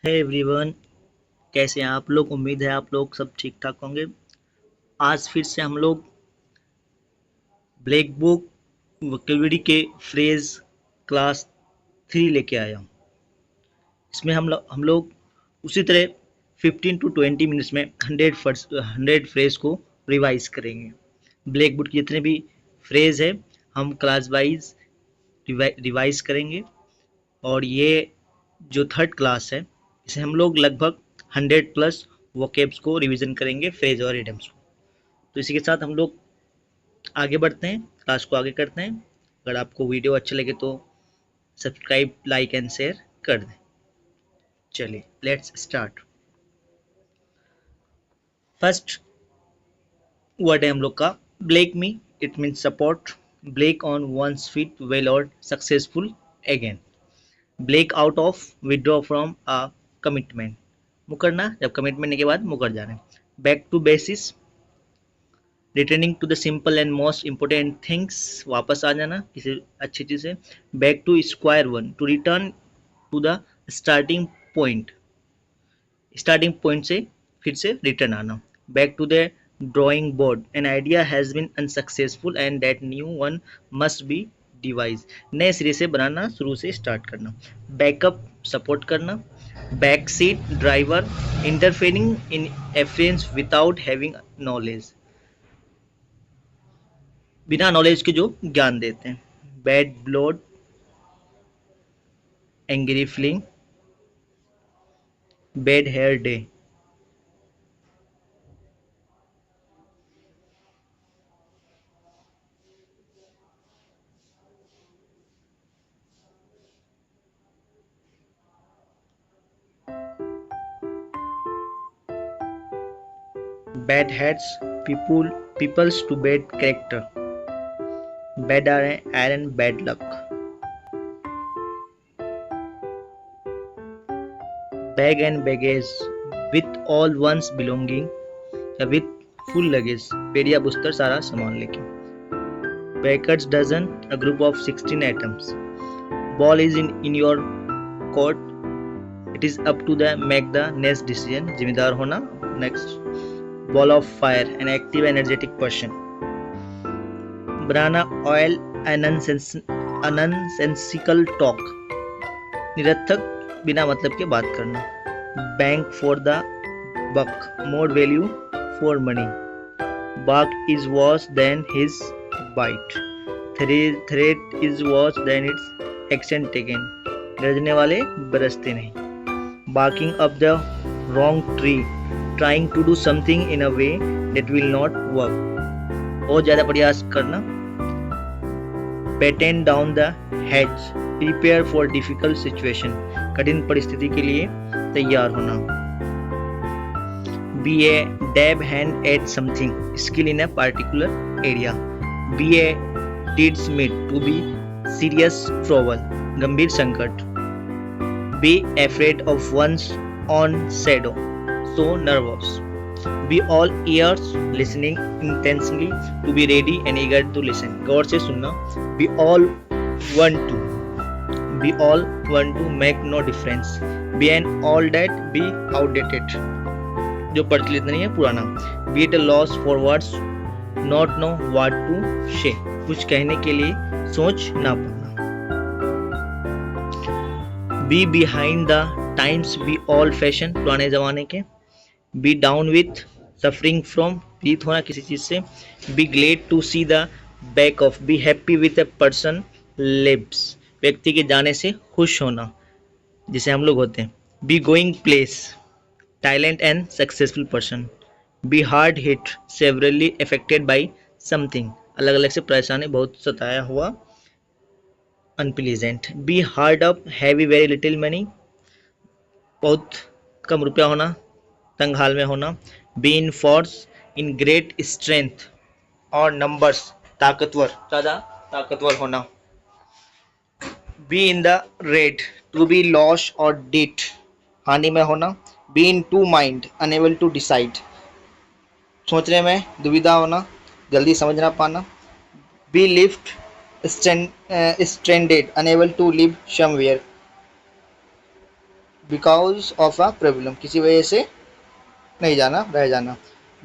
Hey everyone, कैसे हैं आप लोग। उम्मीद है आप लोग सब ठीक ठाक होंगे। आज फिर से हम लोग ब्लैक बुक वोकेबलरी के फ्रेज क्लास 3 लेके आया हूँ। इसमें हम लोग उसी तरह 15 टू 20 मिनट्स में 100 फ्रेज को रिवाइज करेंगे। ब्लैक बुक के जितने भी फ्रेज है हम क्लास वाइज रिवाइज करेंगे। और ये जो थर्ड क्लास है इसे हम लोग लगभग 100 प्लस वोकेब्स को रिवीजन करेंगे, फ्रेज और इडियम्स को। तो इसी के साथ हम लोग आगे बढ़ते हैं, क्लास को आगे करते हैं। अगर आपको वीडियो अच्छा लगे तो सब्सक्राइब, लाइक एंड शेयर कर दें। चलिए लेट्स स्टार्ट। फर्स्ट वर्ड है हम लोग का back me. It means support, back on one's feet well और successful again. Back out of, withdraw from a commitment, मुकरना, जब कमिटमेंट के बाद मुकर जाना। Back to basics, returning to the simple and most important things, वापस आ जाना किसी अच्छी चीज़ से। Back to square one, to return to the starting point से फिर से रिटर्न आना। Back to the drawing board, an idea has been unsuccessful and that new one must be devise, नए सिरे से बनाना, शुरू से स्टार्ट करना। बैकअप, सपोर्ट करना। Back seat driver, interfering in affairs without having knowledge, बिना नॉलेज के जो ज्ञान देते हैं। Bad blood, angry feeling. Bad hair day, bad heads, people's to bad character, bad iron, bad luck। Bag and baggage, with all one's belonging या with full luggage, पेड़ या बुस्तर सारा सामान लेके। Baker's dozen, a group of 16 items। Ball is in your court, it is up to the make the next decision, जिम्मेदार होना। Next, ball of fire, an active energetic person। Banana oil, an nonsensical talk, निरर्थक बिना मतलब के बात करना। Bank for the buck, more value for money. bark is worse than his bite, threat is worse than its action taken, गरजने वाले बरसते नहीं। barking up the wrong tree, trying to do something in a way that will not work, और ज़्यादा प्रयास करना। batten down the hatch, prepare for difficult situation, कठिन परिस्थिति के लिए तैयार होना। be a dab hand at something, skill in a particular area। be a deeds meet, to be serious trouble, गंभीर संकट। be afraid of one's own shadow, so nervous। be all ears, listening intensely, to be ready and eager to listen, गौर से सुनना। be all want to make no difference, be an all that, be outdated, जो प्रचलित नहीं है, पुराना। be at a loss for words, not know what to say, कुछ कहने के लिए सोच ना पाना। be behind the times, be old fashion, पुराने जमाने के। be down with, suffering from, पीड़ित होना किसी चीज से। be glad to see the back of, be happy with a person lives, व्यक्ति के जाने से खुश होना, जिसे हम लोग होते हैं। be going place, talent and successful person। be hard hit, severely affected by something, अलग अलग से परेशानी, बहुत सताया हुआ, unpleasant। be hard up, heavy very little money, बहुत कम रुपया होना, तंग हाल में होना। be in force, in great strength और numbers, ताकतवर, ज़्यादा ताकतवर होना। be in the red, to be lost or dead, हानि में होना। be in two mind, unable to decide, सोचने में दुविधा होना, जल्दी समझ ना पाना। be left stranded, unable to live somewhere, because of a problem, किसी वजह से नहीं जाना, रह जाना।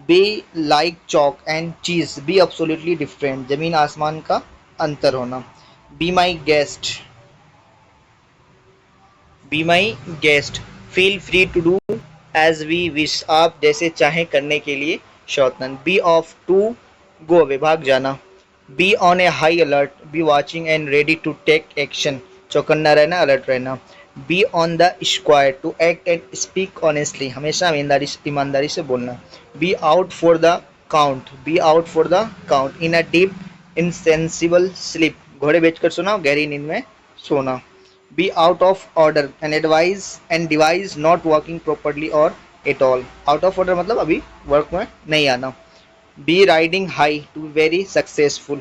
Be like chalk and cheese, be absolutely different, जमीन आसमान का अंतर होना। Be my guest, be my guest, feel free to do as we wish, आप जैसे चाहें करने के लिए शौतन। Be off to go away, भाग जाना। Be on a high alert, be watching and ready to take action, चौकन्ना रहना, अलर्ट रहना। Be on the square, to act and speak honestly, हमेशा ईमानदारी से बोलना। Be out for the count, be out for the count, in a deep insensible sleep, घोड़े बेचकर सोना, गहरी नींद में सोना। Be out of order and device not working properly or at all, out of order मतलब अभी वर्क में नहीं आना। Be riding high, to be very successful.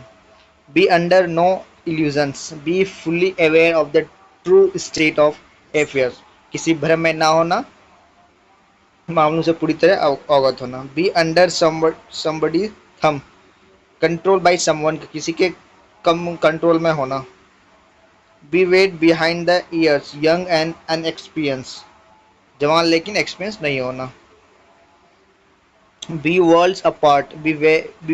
Be under no illusions, be fully aware of the true state of affairs, किसी भ्रम में ना होना, मामलों से पूरी तरह अवगत होना। Be under somebody thumb, control by someone, किसी के कम कंट्रोल में होना। Be weighed behind the ears, young and unexperienced, जवान लेकिन एक्सपीरियंस नहीं होना। Be worlds apart, be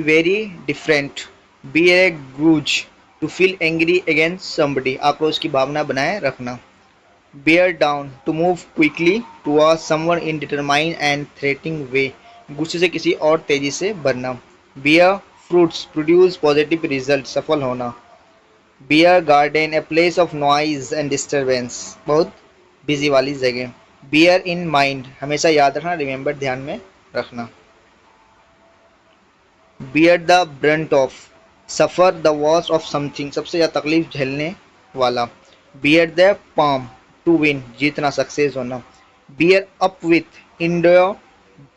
very different, be a grudge, to feel angry against somebody, आक्रोश की भावना बनाए रखना। Bear down, to move quickly towards someone in determined and threatening way, गुस्से से किसी और तेजी से बढ़ना। Bear fruits, produce positive results, सफल होना। Beer garden, a place of noise and disturbance, बहुत बिजी वाली जगह। बियर इन माइंड, हमेशा याद रखना, रिमेंबर, ध्यान में रखना। Bear the brunt of, suffer the वॉस ऑफ समथिंग, सबसे ज़्यादा तकलीफ झेलने वाला। Bear the palm, to win, जीतना, सक्सेस होना। Bear up with, endure,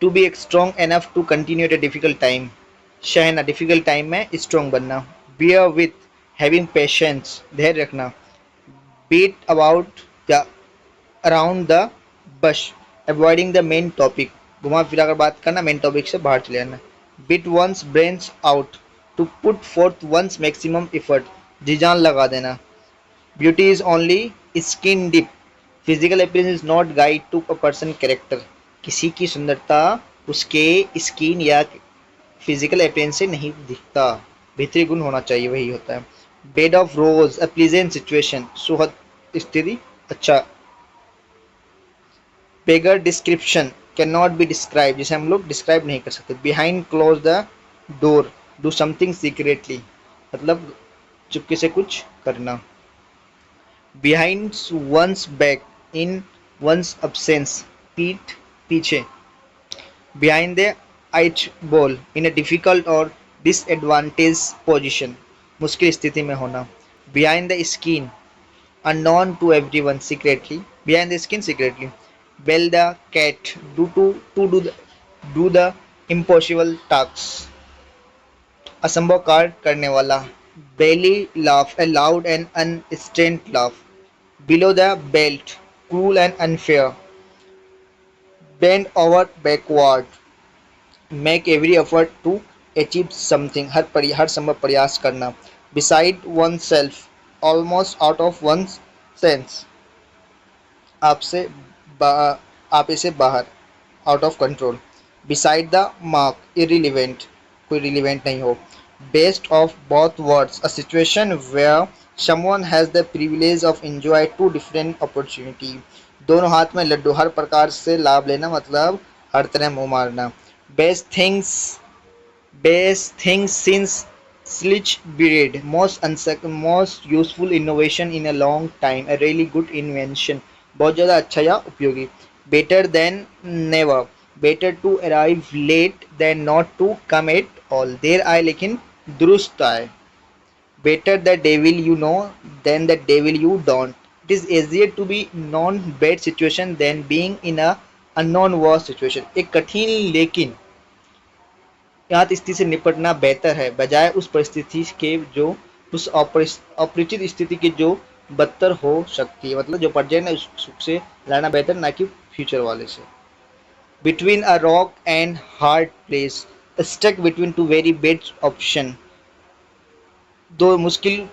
to be strong enough to continue at a difficult time, सहना, डिफिकल्ट टाइम में स्ट्रॉन्ग बनना। बियर विथ, हैविंग पेशेंस, धैर्य रखना। Beat about the around the bush, avoiding the main topic, घुमा फिरा कर बात करना, मेन टॉपिक से बाहर चले जाना। Beat one's brains out, to put forth one's maximum effort, जी जान लगा देना। Beauty is only skin deep, physical appearance is not guide to a person character, किसी की सुंदरता उसके स्किन या फिजिकल अपीयरेंस से नहीं दिखता, भीतरी गुण होना चाहिए, वही होता है। Bed of rose, a pleasant situation, सुखद स्थिति, अच्छा। Beggar description, can not be describe, जिसे हम लोग डिस्क्राइब नहीं कर सकते। Behind close the door, do something secretly, मतलब चुपके से कुछ करना। Behind one's back, in one's absence, पीठ पीछे। Behind the eight ball, in a difficult or disadvantaged position, मुश्किल स्थिति में होना। Behind the skin, unknown to everyone, secretly, behind the skin, secretly. Bell the cat, do the impossible tasks, असंभव कार्य करने वाला। Belly laugh, a loud and unrestrained laugh. Below the belt, cruel and unfair. Bend over backward, make every effort to achieve something, हर संभव प्रयास करना। Beside one self, almost out of one sense, आपसे आप इसे बाहर, out of control. Beside the mark, irrelevant, कोई relevant नहीं हो। Best of both words, a situation where someone has the privilege of enjoy two different opportunity, दोनों हाथ में लड्डू, हर प्रकार से लाभ लेना, मतलब हर तरह मुंह मारना। Best things, best things since sliced bread, most useful innovation in a long time, a really good invention, बहुत ज़्यादा अच्छा या उपयोगी। better than never, better to arrive late than not to come at all, देर आए लेकिन दुरुस्त आए। better the devil you know than the devil you don't, it is easier to be non bad situation than being in a unknown worse situation, एक कठिन लेकिन ज्ञात स्थिति से निपटना बेहतर है बजाय उस परिस्थिति के जो उस अपरिचित स्थिति की जो बदतर हो सकती है, मतलब जो प्रेजेंट है उससे लड़ना बेहतर, ना कि फ्यूचर वाले से। Between a rock and hard place, stuck between two very bad option, दो मुश्किल,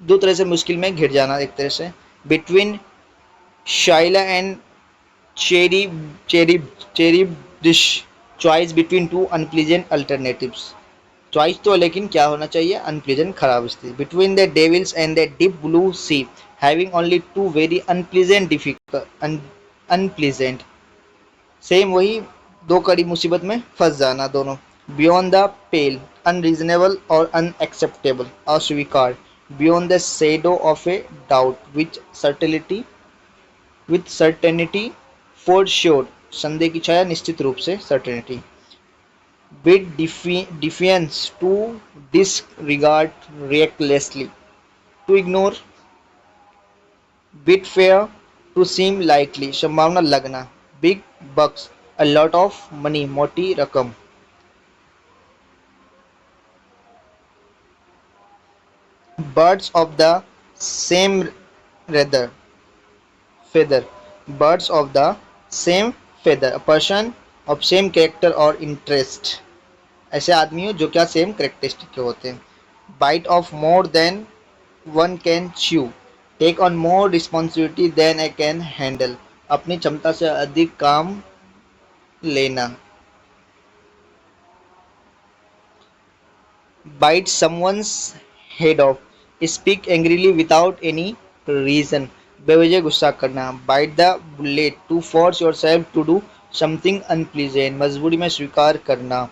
दो तरह से मुश्किल में घिर जाना एक तरह से। Between Shaila and cherry cherry cherry dish. Choice between two unpleasant alternatives. Choice तो लेकिन क्या होना चाहिए, अनप्लीजेंट खराब स्थिति. Between the devils and the deep blue sea, having only two very unpleasant difficult unpleasant. Same वही, दो कड़ी मुसीबत में फंस जाना दोनों. बियॉन्ड द पेल, अनरीजनेबल और अनएक्सेप्टेबल, अस्वीकार. Beyond the shadow of a doubt, with certainty, for sure, संदेह की छाया निश्चित रूप से, certainty. Bid defiance, to disregard recklessly, to ignore. Bid fair, to seem likely, संभावना लगना. Big bucks, a lot of money, मोटी रकम. Birds of the same feather, feather. Birds of the same feather, a person of same character or interest. ऐसे आदमी हो जो क्या same characteristic के होते हैं. Bite off more than one can chew, take on more responsibility than I can handle, अपनी क्षमता से अधिक काम लेना. Bite someone's head off, speak angrily without any reason, बेवजह गुस्सा करना. Bite the bullet, to force yourself to do something unpleasant, मजबूरी में स्वीकार करना.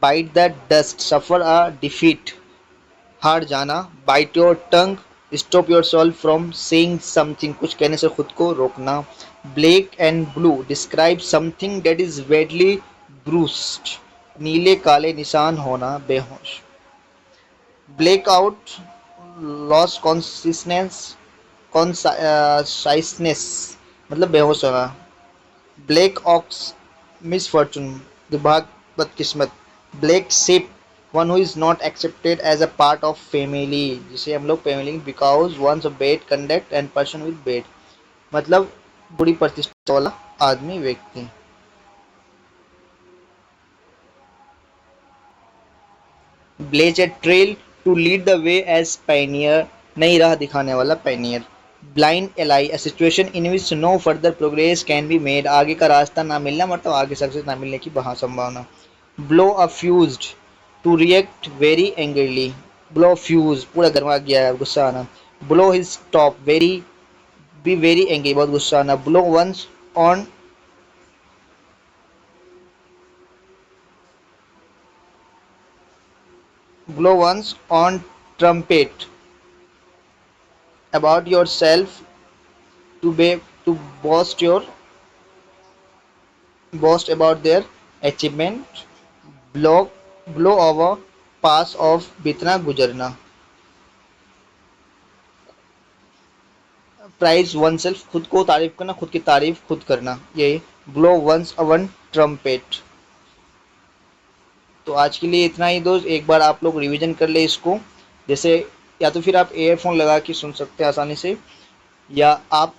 Bite the dust, suffer a defeat, हार जाना. Bite your tongue, stop yourself from saying something, कुछ कहने से खुद को रोकना. Black and blue, describe something that is badly bruised, नीले काले निशान होना, बेहोश. Black out, loss consciousness, consciousness, मतलब बेहोश होना. ब्लैक ऑक्स, मिसफॉर्चून, दुर्भाग्य, बदकिस्मत. Black sheep, one who is not accepted as a part of family, जिसे हम लोग family because one's of bad conduct and person with bad, मतलब बुरी प्रतिष्ठा वाला आदमी, व्यक्ति. Blaze a trail, to lead the way as pioneer, नई राह दिखाने वाला, pioneer. Blind alley, a situation in which no further progress can be made, आगे का रास्ता ना मिलना, मतलब आगे सक्सेस ना मिलने की बहा संभावना. Blow a fused, to react very angrily, blow fuse, पूरा गर्मा गया है, गुस्सा आना. Blow his top, very, be very angry, बहुत गुस्सा आना. Blow one's own, blow one's own trumpet, about yourself, to be, to boast about their achievement. Blow over, pass off, बीतना गुजरना. प्राइज वन सेल्फ, खुद को तारीफ करना, खुद की तारीफ खुद करना, ये ब्लो वंस अवन ट्रम्पेट. तो आज के लिए इतना ही दोस्त. एक बार आप लोग रिवीजन कर ले इसको, जैसे या तो फिर आप एयरफोन लगा के सुन सकते हैं आसानी से, या आप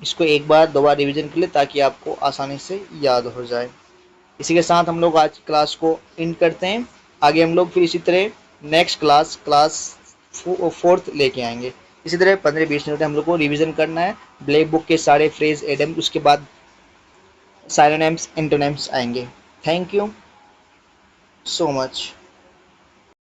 इसको एक बार दो बार रिवीजन कर ले ताकि आपको आसानी से याद हो जाए. इसी के साथ हम लोग आज क्लास को एंड करते हैं. आगे हम लोग फिर इसी तरह नेक्स्ट क्लास फोर्थ लेके आएंगे. इसी तरह 15-20 मिनट हम लोग को रिवीजन करना है. ब्लैक बुक के सारे फ्रेज एडम, उसके बाद साइनोनिम्स एंटोनिम्स आएंगे. Thank you so much.